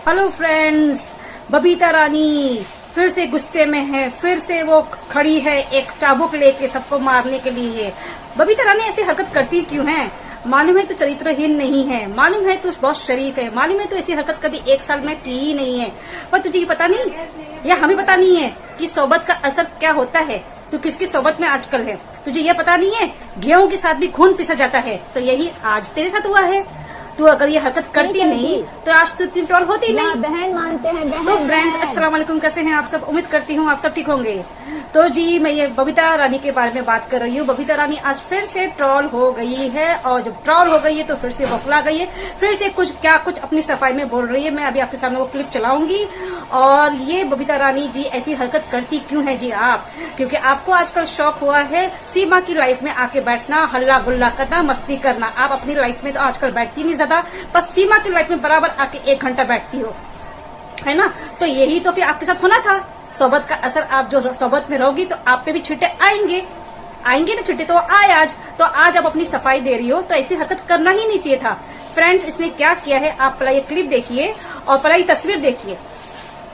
Hello friends, Babita रानी फिर से गुस्से में है। फिर से वो खड़ी है एक चाबुक लेके सबको मारने के लिए। बबीता रानी ऐसी हरकत करती क्यों है? मालूम है तो चरित्रहीन नहीं है, मालूम है तो बहुत शरीफ है, मालूम है तो ऐसी हरकत कभी एक साल में की ही नहीं है। पर तुझे ये पता नहीं या हमें पता नहीं है कि सोबत का असर क्या होता है। तू किसकी सोबत में आजकल है तुझे ये पता नहीं है। गेहूं के साथ भी खून पिसा जाता है, तो यही आज तेरे साथ हुआ है। तू अगर ये हरकत करती नहीं तो आज तो इतनी ट्रोल होती नहीं। बहन मानते हैं बहन। तो फ्रेंड्स, अस्सलाम वालेकुम, कैसे हैं आप सब? उम्मीद करती हूँ आप सब ठीक होंगे। तो जी, मैं ये बबीता रानी के बारे में बात कर रही हूँ। बबीता रानी आज फिर से ट्रोल हो गई है, और जब ट्रोल हो गई है तो फिर से बौखला गई है, फिर से कुछ अपनी सफाई में बोल रही है। मैं अभी आपके सामने वो क्लिप चलाऊंगी। और ये बबीता रानी जी ऐसी हरकत करती क्यों है जी आप? क्योंकि आपको आजकल शौक हुआ है सीमा की लाइफ में आके बैठना, हल्ला गुल्ला करना, मस्ती करना। आप अपनी लाइफ में तो आजकल बैठती नहीं ज्यादा, बस सीमा की लाइफ में बराबर आके 1 घंटा बैठती हो, है ना? तो यही तो फिर आपके साथ होना था। सोबत का असर, आप जो सोबत में रहोगी तो आप पे भी छुट्टे आएंगे ना। छुट्टे तो आए आज, तो आज आप अपनी सफाई दे रही हो तो ऐसी हरकत करना ही नहीं चाहिए था। फ्रेंड्स, इसने क्या किया है आप पहले ये क्लिप देखिए और पहले ये तस्वीर देखिए।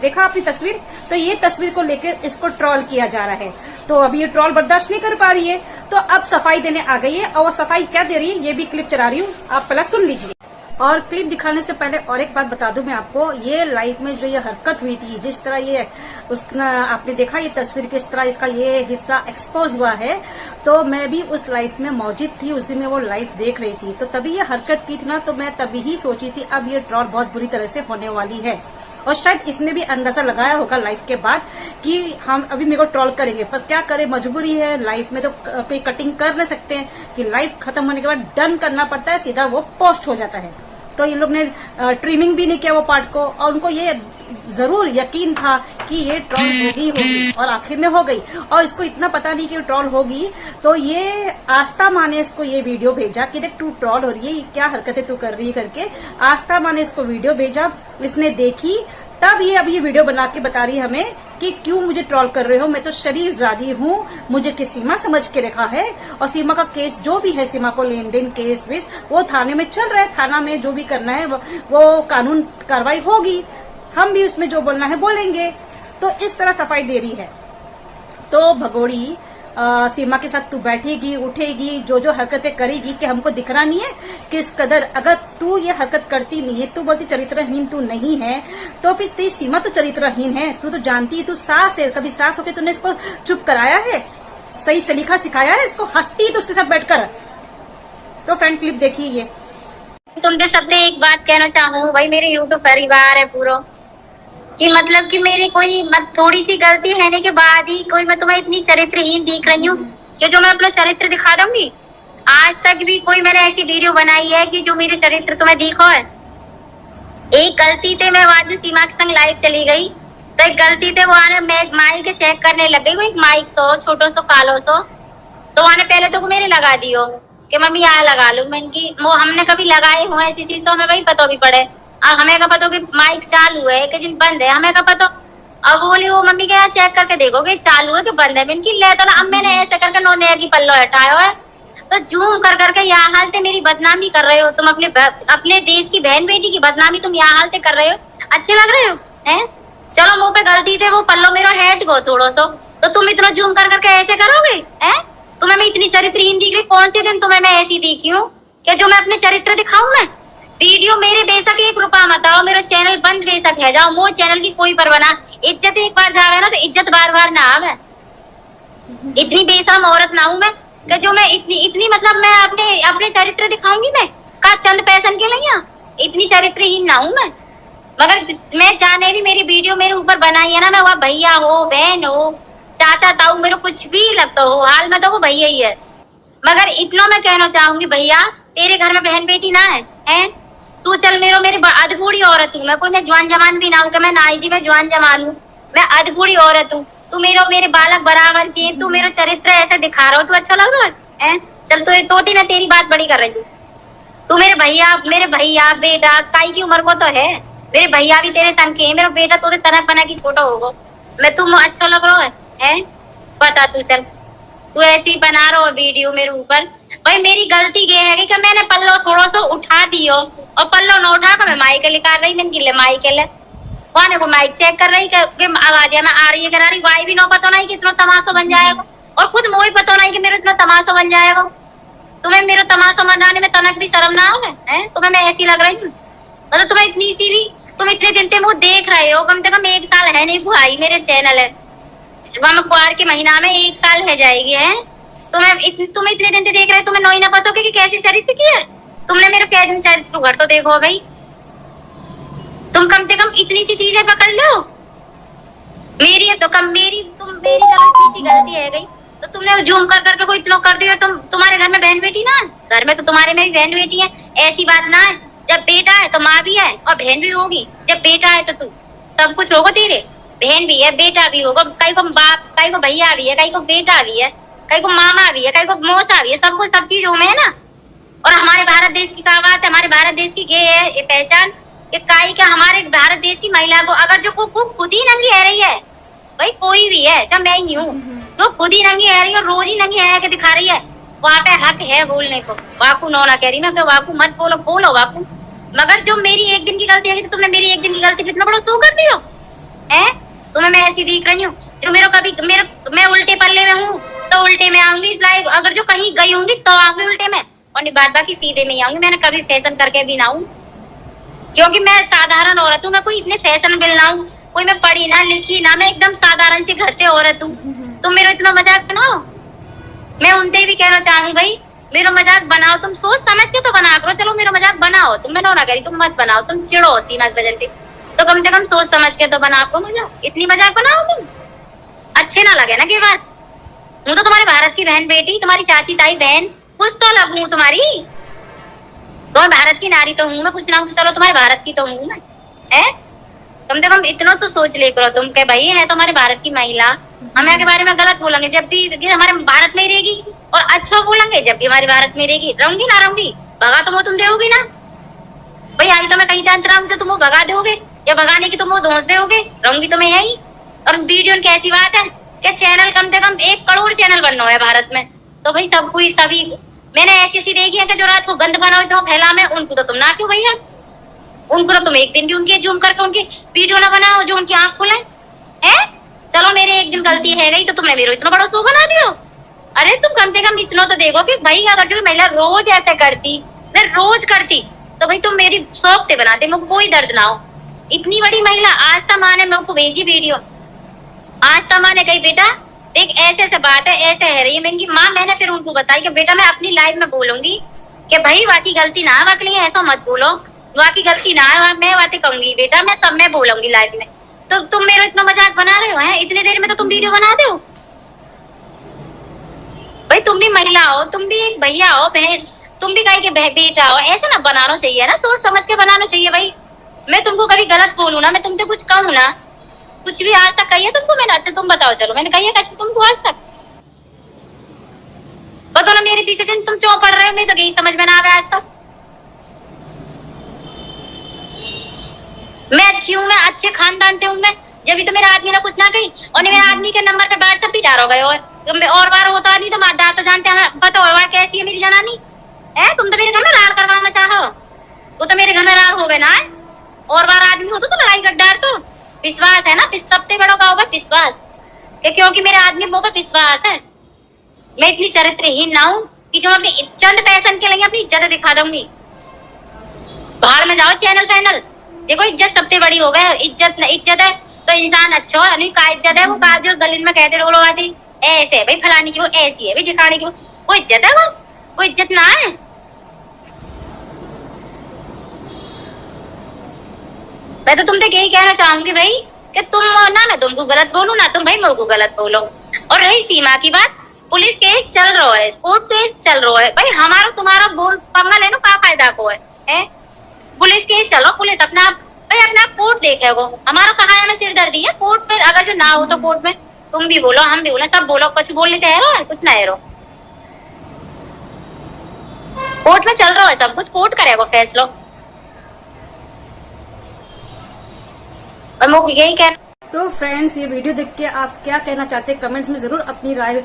देखा आपने तस्वीर? तो ये तस्वीर को लेकर इसको ट्रोल किया जा रहा है। तो अभी ये ट्रोल बर्दाश्त नहीं कर पा रही है, तो अब सफाई देने आ गई है। और वो सफाई क्या दे रही है ये भी क्लिप चला रही हूँ, आप पहले सुन लीजिए। और क्लिप दिखाने से पहले और एक बात बता दूं मैं आपको, ये लाइव में जो ये हरकत हुई थी, जिस तरह ये उसका आपने देखा ये तस्वीर, किस तरह इसका ये हिस्सा एक्सपोज हुआ है, तो मैं भी उस लाइव में मौजूद थी। उस दिन मैं वो लाइव देख रही थी, तो तभी ये हरकत की थी ना, तो मैं तभी ही सोची थी अब ये ट्रोल बहुत बुरी तरह से होने वाली है। और शायद इसने भी अंदाजा लगाया होगा लाइफ के बाद कि हम अभी मेरे को ट्रोल करेंगे, पर क्या करे, मजबूरी है। लाइफ में तो कोई कटिंग कर नहीं सकते हैं कि लाइफ खत्म होने के बाद डन करना पड़ता है, सीधा वो पोस्ट हो जाता है। तो इन लोग ने ट्रिमिंग भी नहीं किया वो पार्ट को, और उनको ये जरूर यकीन था कि ये ट्रोल होगी और आखिर में हो गई। और इसको इतना पता नहीं कि ट्रोल होगी, तो ये आस्था माँ ने इसको ये वीडियो भेजा कि देख तू ट्रोल हो रही है, क्या हरकतें तू कर रही है करके। आस्था माँ ने इसको वीडियो भेजा, इसने देखी, तब ये अब ये वीडियो बना के बता रही है हमें कि क्यों मुझे ट्रोल कर रहे हो, मैं तो शरीफ जादी हूँ, मुझे किस सीमा समझ के रखा है। और सीमा का केस जो भी है, सीमा को लेन देन केस वेस वो थाने में चल रहा है। थाना में जो भी करना है वो कानून कार्रवाई होगी, हम भी उसमें जो बोलना है बोलेंगे। तो इस तरह सफाई दे रही है। तो भगोड़ी सीमा के साथ तू बैठेगी, उठेगी, जो हरकतें करेगी कि हमको दिख रहा नहीं है किस कदर। अगर तू ये हरकत करती नहीं है, तू बोलती चरित्रहीन तू नहीं है, तो फिर तेरी सीमा तो चरित्रहीन है। तू तो जानती है, तू सास है, कभी सास होकर तूने इसको चुप कराया है, सही सलीका सिखाया है इसको, हंसती तो उसके साथ बैठकर। तो फ्रेंड क्लिप देखिए ये। तुमसे सबसे एक बात कहना चाहूँ, भाई मेरे यूट्यूब परिवार है पूरा, कि मतलब कि मेरी कोई थोड़ी सी गलती रहने के बाद ही कोई मैं तुम्हें इतनी चरित्रहीन दिख रही हूँ कि जो मैं अपना चरित्र दिखा दूंगी। आज तक भी कोई मैंने ऐसी वीडियो बनाई है कि जो मेरे चरित्र तुम्हें दिखो है। एक गलती थे, मैं बाद में सीमा के संग लाइव चली गई, तो एक गलती थे वो आने मैं माइक चेक करने लग गई। वो एक माइक सो छोटो सो कालो सो, तो आने पहले तो मेरे लगा दियो कि मम्मी यहाँ लगा लू। मैंने की वो हमने कभी लगाए हो ऐसी चीज तो हमें भाई पता भी पड़े। हमें का पता कि माइक चालू है कि जिन बंद है, हमें का पता। अब बोली वो मम्मी के यहाँ चेक करके देखो कि चालू है कि बंद है। मैंने ले तो अब मैंने ऐसे करके नौने की पल्लो हटाया है। तो जूम कर करके यहाँ हाल से मेरी बदनामी कर रहे हो तुम, अपने देश की बहन बेटी की बदनामी तुम यहाँ हाल से कर रहे हो। अच्छे लग रहे हो हैं? चलो मुँह पे गलती थे, वो पल्लो मेरा हेड गो थोड़ा सा, तो तुम इतना जूम कर करके ऐसे करोगे हैं? तुम्हें मैं इतनी चरित्रहीन दिख रही? कौन से दिन तुम्हें मैं ऐसी दिखी हूँ कि जो मैं अपने चरित्र दिखाऊं? मैं वीडियो मेरे बेशक 1 रुपया मत आओ, मेरा चैनल बंद बेशक है जाओ, वो चैनल की कोई परवाह ना। इज्जत एक बार जावे ना तो इज्जत बार बार ना आवे। इतनी बेशरम औरत ना हूं मैं कि जो मैं इतनी मतलब मैं अपने चरित्र दिखाऊंगी मैं का चंद पैसन के लिए। इतनी चरित्रहीन ना हूं मैं। मगर मैं चाहने भी मेरी वीडियो मेरे ऊपर बनाई है ना, मैं वह भैया हो, बहन हो, चाचा ताऊ, मेरे कुछ भी लगता हो, हाल में तो वो भैया ही है। मगर इतना मैं कहना चाहूंगी, भैया तेरे घर में बहन बेटी ना है? तू चल मेरे अधबूढ़ी औरत हूँ मैं, कोई मैं जवान जमान भी ना हूँ कि मैं नाई जी में जवान जमान हूँ। मैं अधबूढ़ी औरत हूँ, तू मेरे बालक बराबर की, तू मेरा चरित्र ऐसे दिखा रहा हो, तू अच्छा लग रहा है? चल तोती ना तेरी बात बड़ी कर रही हूँ। तू मेरे भैया बेटा काई की उम्र को तो है, मेरे भैया भी तेरे संग के है, मेरा बेटा तो तना पना की छोटा होगा। मैं तुम अच्छा लग रहा है? पता तू चल, तू ऐसी बना रहा हो वीडियो मेरे ऊपर, भाई मेरी गलती ये है कि मैंने पल्लो थोड़ा सा उठा दियो और पल्लो न उठा कर मैं माइक निकाल रही, मैंने गिले माइक ले कौन को माइक चेक कर रही कि आवाज है ना आ रही है करा रही, वाई भी न पता नहीं कि इतना तमाशा बन जाएगा, और खुद मुझे पता नहीं कि मेरा इतना तमाशा बन जाएगा। तुम्हें मेरा तमाशा बनाने में तनक भी शर्म ना आवे हैं? तुम्हें मैं ऐसी लग रही हूँ? मतलब तुम्हें इतनी सी भी, तुम इतने दिन से मुझे देख रहे हो, कम से कम 1 साल है नहीं बुआई मेरे चैनल है वह कुआर के महीना में 1 साल है जाएगी है। तुम इतने दिन से देख रहे हो, तुम्हें नोई ना पता कि कैसी चरित्र की है। तुमने मेरे कैद चरित्र घर तो देखो भाई, तुम कम से कम इतनी सी चीजें पकड़ लो। मेरी तो कम मेरी गलती है गई तो तुमने जूम कर करके कोई इतना कर दिया। तुम्हारे घर में बहन बेटी ना, घर में तो तुम्हारे में भी बहन बेटी है, ऐसी बात ना है। जब बेटा है तो माँ भी है और बहन भी होगी, जब बेटा है तो तू सब कुछ होगा, तेरे बहन भी है बेटा भी होगा, कहीं को बाप, कहीं को भैया भी है, कहीं को बेटा भी है, कहीं को मामा भी है, कहीं को मौसा भी है, सब कुछ सब चीजों में है ना। और हमारे भारत देश की क्या बात है, हमारे भारत देश की ये है ये पहचान कि काई का हमारे भारत देश की महिला को अगर जो खुद ही नंगी रह रही है, भाई कोई भी है, जब मैं ही हूँ जो खुद ही नंगी रह रही है, रोज ही नंगी रह के दिखा रही है, वहाँ पे हक है बोलने को। वाकू नो ना कह रही मैं, वाकू मत बोलो, बोलो वाकू। मगर जो मेरी एक दिन की गलती है तो तुमने मेरी एक दिन की गलती पे इतना बड़ा शो कर दियो है। तुम्हें मैं ऐसी दिख रही हूँ जो मैं उल्टे पल्ले में हूँ तो उल्टे में आऊंगी लाइव, अगर जो कहीं गई होंगी तो आऊंगी उल्टे में, और बाद बाकी सीधे में ही आऊंगी। मैंने कभी फैशन करके भी ना हूँ, क्योंकि मैं साधारण औरत हूँ, मैं कोई इतने फैशनेबल ना हूँ, कोई मैं पढ़ी ना लिखी ना, मैं एकदम साधारण से घर से औरत हूँ। तुम मेरा इतना मजाक बनाओ, मैं उनसे भी कहना चाहूँ भाई मेरा मजाक बनाओ, तुम सोच समझ के तो बना करो। चलो मेरा मजाक बनाओ, तुम मैंने ना करी, तुम मत बनाओ, तुम चिड़ो सीमा वजन से, तो कम से कम सोच समझ के तो बना करो मजाक। इतनी मजाक बनाओ तुम, अच्छे ना लगे ना की बात। हूँ तो तुम्हारे भारत की बहन बेटी, तुम्हारी चाची ताई बहन, कुछ तो लगू तुम्हारी, तो मैं भारत की नारी तो हूँ मैं, कुछ ना कुछ चलो तुम्हारे भारत की तो हूँ मैं है। कम से कम इतना तो सोच ले करो तुम के भाई है तो हमारे भारत की महिला, हम के बारे में गलत बोलेंगे जब भी हमारे भारत में रहेगी, और अच्छा बोलेंगे जब भी हमारे भारत में रहेगी। रहूंगी ना रहूंगी, भगा तो तुम दोगी ना भाई, आई तो मैं कहीं जानता हूँ, तुम वो भगा दोगे या भगाने की तुम वो धोस दोगे, रहूंगी तो मैं यही। और वीडियो की ऐसी बात है कि चैनल कम से कम 1 करोड़ चैनल बनना है भारत में, तो भाई सब कोई सभी मैंने ऐसी देखी है कि जो रात को गंद बनाओ तो फैला में, उनको तो तुम ना क्यों भैया, उनको तो तुम एक दिन भी उनके जूम करके उनकी वीडियो ना बनाओ जो उनकी आंख खुले है। चलो मेरे एक दिन गलती है गई तो तुमने मेरे इतना बड़ा शो बना दियो। अरे तुम कम से कम इतना तो देखो कि भाई अगर जो महिला रोज ऐसे करती, मैं रोज करती, तो भाई तुम मेरी शौक से बनाते, मुझे कोई दर्द ना हो। इतनी बड़ी महिला आज तक माँ ने मेरे को भेजी वीडियो, आज तक माँ ने कही बेटा देख ऐसे ऐसे बात है, ऐसे है रही है। मैंने फिर उनको बताई कि बेटा मैं अपनी लाइफ में बोलूंगी कि भाई वाकी गलती ना वाकई ऐसा मत बोलो, वाकी गलती ना है, मैं बातें कहूंगी बेटा, मैं सब में बोलूंगी लाइफ में। तो तुम मेरा इतना मजाक बना रहे हो हैं, इतनी देर में तो तुम वीडियो बना दो भाई। तुम भी महिला हो, तुम भी एक भैया हो, बहन, तुम भी कहीं के बेटा हो, ऐसा ना बनाना चाहिए ना, सोच समझ के बनाना चाहिए भाई। मैं तुमको कभी गलत बोलूं ना, मैं तुमसे कुछ कहूँ ना, कुछ भी आज तक कही है तुमको मैंने? अच्छा तुम बताओ, चलो मैंने कही है तुमको आज तक? बताओ ना मेरे पीछे तुम क्यों पढ़ रहे हो, मैं तो यही समझ में ना आवे आज तक। मैं अच्छी हूँ, मैं अच्छे खानदान से हूँ मैं, जब भी तो मेरा आदमी ने कुछ ना कही, और मेरे आदमी के नंबर पे व्हाट्सएप भी डाल हो गए और बार होता नहीं तो मार तो जानते हैं, बताओ कैसी है मेरी जनानी है। तुम तो मेरे घर में रार करवाना चाहो, वो तो मेरे घर में रार हो गए ना, और बार आदमी हो तो लड़ाई गड्ढार। तो विश्वास है ना, सबसे बड़ा का होगा विश्वास, क्योंकि मेरे आदमी मुँह पे विश्वास है। मैं इतनी चरित्रहीन ना हूँ कि जो अपनी चंद पैसन के लिए अपनी इज्जत दिखा दूंगी। बाहर में जाओ चैनल फैनल, देखो इज्जत सबसे बड़ी हो गया। इज्जत है तो इंसान अच्छा हो, नहीं का इज्जत है वो का जो गलिन में कहते रोलो आती ऐसे भाई फलानी की वो ऐसी है भाई ठिकाने की वो इज्जत है, वो इज्जत ना है। मैं तो तुमसे यही कहना चाहूंगी भाई कि तुम ना मैं तुमको गलत बोलूं ना तुम भाई मेरे को गलत बोलो। और रही सीमा की बात, पुलिस केस चल रहा है, कोर्ट केस चल रहा है भाई, हमारा तुम्हारा बोल पंगा लेना का फायदा को है? पुलिस केस चलो, पुलिस अपना भाई अपना कोर्ट देखेगो, हमारा कहा है सिर दर्दी है कोर्ट में। अगर जो ना हो तो कोर्ट में तुम भी बोलो हम भी बोलो, सब बोलो, कुछ बोलने तो है कुछ ना है। कोर्ट में चल रहा है सब कुछ, कोर्ट करेगा फैसला। और मुझे यही कहना तो फ्रेंड्स, ये वीडियो देख के आप क्या कहना चाहते हैं कमेंट्स में जरूर अपनी राय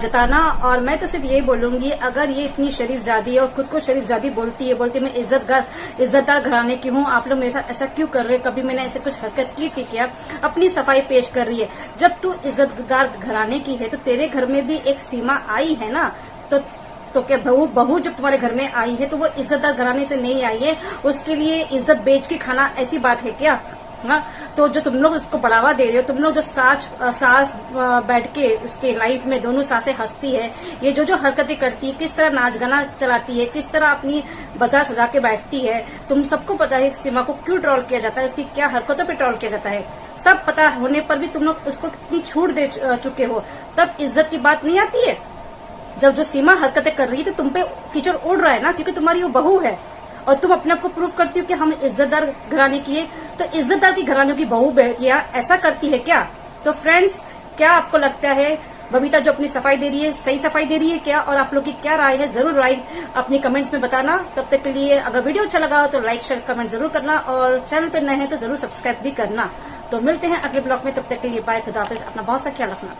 जताना। और मैं तो सिर्फ यही बोलूंगी, अगर ये इतनी शरीफजादी है और खुद को शरीफजादी बोलती है मैं इज्जतदार घराने की हूँ, आप लोग मेरे साथ ऐसा क्यों कर रहे हैं? कभी मैंने ऐसे कुछ हरकत की थी क्या? अपनी सफाई पेश कर रही है। जब तू इज्जतदार घराने की है तो तेरे घर में भी एक सीमा आई है ना। तो क्या बहू जब तुम्हारे घर में आई है तो वो इज्जतदार घराने से नहीं आई है, उसके लिए इज्जत बेच के खाना ऐसी बात है क्या? हाँ, तो जो तुम लोग उसको बढ़ावा दे रहे हो, तुम लोग जो सास बैठ के उसके लाइफ में दोनों सासें हंसती है, ये जो हरकतें करती है, किस तरह नाच गाना चलाती है, किस तरह अपनी बाजार सजा के बैठती है, तुम सबको पता है सीमा को क्यों ट्रोल किया जाता है, उसकी क्या हरकतों पे ट्रोल किया जाता है। सब पता होने पर भी तुम लोग उसको कितनी छूट दे चुके हो, तब इज्जत की बात नहीं आती है। जब जो सीमा हरकतें कर रही है तो तुम पे कीचड़ उड़ रहा है ना, क्योंकि तुम्हारी वो बहू है और तुम अपने आप को प्रूव करती हो कि हम इज्जतदार घराने की है। तो इज्जतदार की घराने की बहू बेटियां ऐसा करती है क्या? तो फ्रेंड्स, क्या आपको लगता है बबीता जो अपनी सफाई दे रही है सही सफाई दे रही है क्या? और आप लोग की क्या राय है, जरूर राय अपनी कमेंट्स में बताना। तब तक के लिए अगर वीडियो अच्छा लगा हो तो लाइक शेयर कमेंट जरूर करना, और चैनल पर नए हैं तो जरूर सब्सक्राइब भी करना। तो मिलते हैं अगले ब्लॉग में, तब तक के लिए बाय, खुदा हाफिज, अपना बहुत सा ख्याल रखना।